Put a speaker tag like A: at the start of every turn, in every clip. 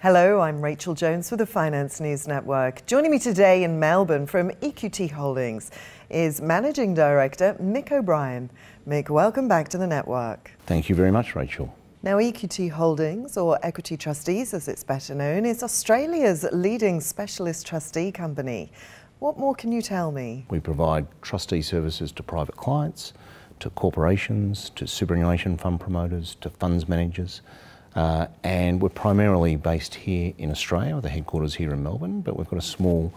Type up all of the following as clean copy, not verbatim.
A: Hello, I'm Rachel Jones for the Finance News Network. Joining me today in Melbourne from EQT Holdings is Managing Director Mick O'Brien. Mick, welcome back to the network.
B: Thank you very much, Rachel.
A: Now, EQT Holdings, or Equity Trustees as it's better known, is Australia's leading specialist trustee company. What more can you tell me?
B: We provide trustee services to private clients, to corporations, to superannuation fund promoters, to funds managers. And we're primarily based here in Australia, with the headquarters here in Melbourne, but we've got a small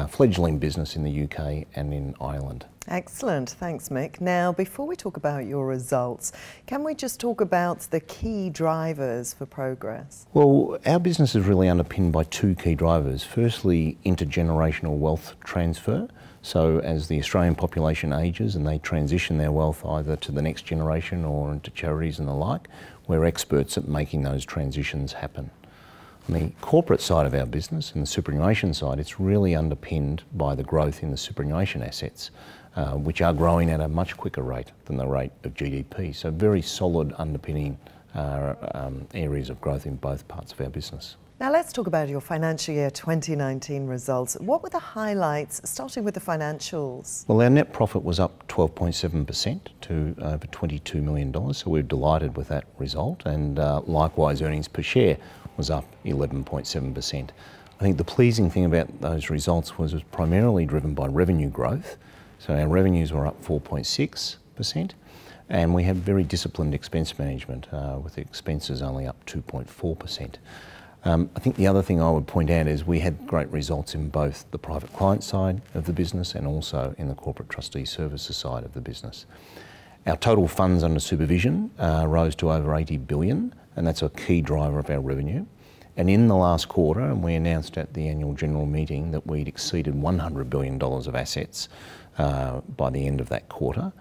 B: fledgling business in the UK and in Ireland.
A: Excellent, thanks Mick. Now, before we talk about your results, can we just talk about the key drivers for progress?
B: Well, our business is really underpinned by two key drivers. Firstly, intergenerational wealth transfer. So as the Australian population ages and they transition their wealth either to the next generation or into charities and the like, we're experts at making those transitions happen. On the corporate side of our business and the superannuation side, it's really underpinned by the growth in the superannuation assets, which are growing at a much quicker rate than the rate of GDP. So very solid underpinning areas of growth in both parts of our business.
A: Now let's talk about your financial year 2019 results. What were the highlights, starting with the financials?
B: Well, our net profit was up 12.7% to over $22 million, so we're delighted with that result, and likewise earnings per share was up 11.7%. I think the pleasing thing about those results was it was primarily driven by revenue growth. So our revenues were up 4.6%, and we had very disciplined expense management, with the expenses only up 2.4%. I think the other thing I would point out is we had great results in both the private client side of the business and also in the corporate trustee services side of the business. Our total funds under supervision rose to over 80 billion, and that's a key driver of our revenue. And in the last quarter, and we announced at the annual general meeting that we'd exceeded $100 billion of assets by the end of that quarter,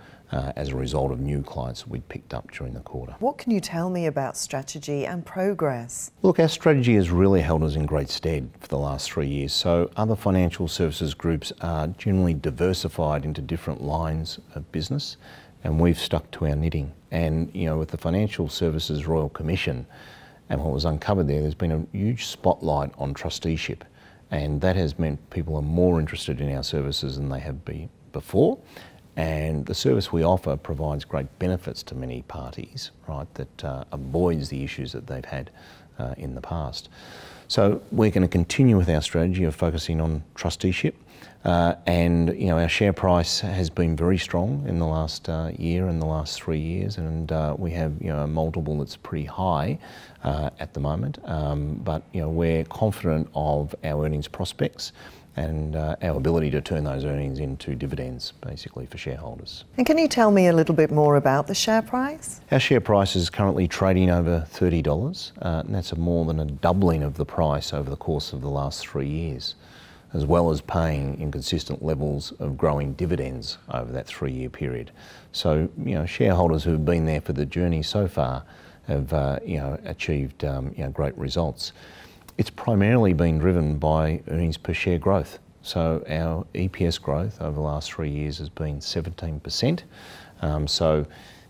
B: as a result of new clients that we'd picked up during the quarter.
A: What can you tell me about strategy and progress?
B: Look, our strategy has really held us in great stead for the last 3 years. So other financial services groups are generally diversified into different lines of business, and we've stuck to our knitting. And with the Financial Services Royal Commission and what was uncovered there's been a huge spotlight on trusteeship, and that has meant people are more interested in our services than they have been before. And the service we offer provides great benefits to many parties, right, that avoids the issues that they've had in the past. So we're going to continue with our strategy of focusing on trusteeship, and our share price has been very strong in the last year and the last 3 years, and we have a multiple that's pretty high at the moment, but we're confident of our earnings prospects and our ability to turn those earnings into dividends, basically, for shareholders.
A: And can you tell me a little bit more about the share price?
B: Our share price is currently trading over $30, and that's more than a doubling of the price over the course of the last 3 years, as well as paying in consistent levels of growing dividends over that 3-year period. So, shareholders who've been there for the journey so far have, achieved, great results. It's primarily been driven by earnings per share growth. So our EPS growth over the last 3 years has been 17%. So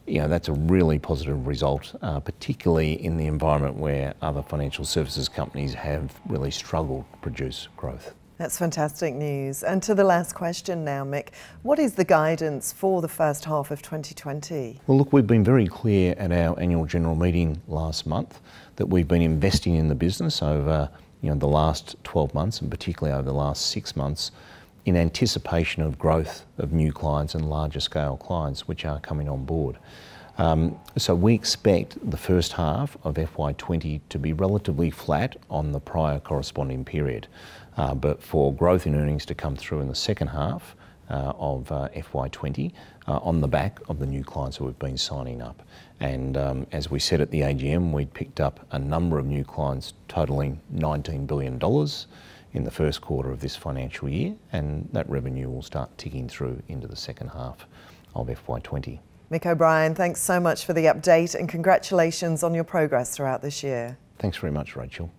B: that's a really positive result, particularly in the environment where other financial services companies have really struggled to produce growth.
A: That's fantastic news. And to the last question now, Mick, what is the guidance for the first half of 2020?
B: Well, look, we've been very clear at our annual general meeting last month that we've been investing in the business over the last 12 months, and particularly over the last 6 months, in anticipation of growth of new clients and larger scale clients which are coming on board. So we expect the first half of FY20 to be relatively flat on the prior corresponding period, but for growth in earnings to come through in the second half of FY20 on the back of the new clients that we've been signing up. And as we said at the AGM, we'd picked up a number of new clients totalling $19 billion in the first quarter of this financial year, and that revenue will start ticking through into the second half of FY20.
A: Mick O'Brien, thanks so much for the update, and congratulations on your progress throughout this year.
B: Thanks very much, Rachel.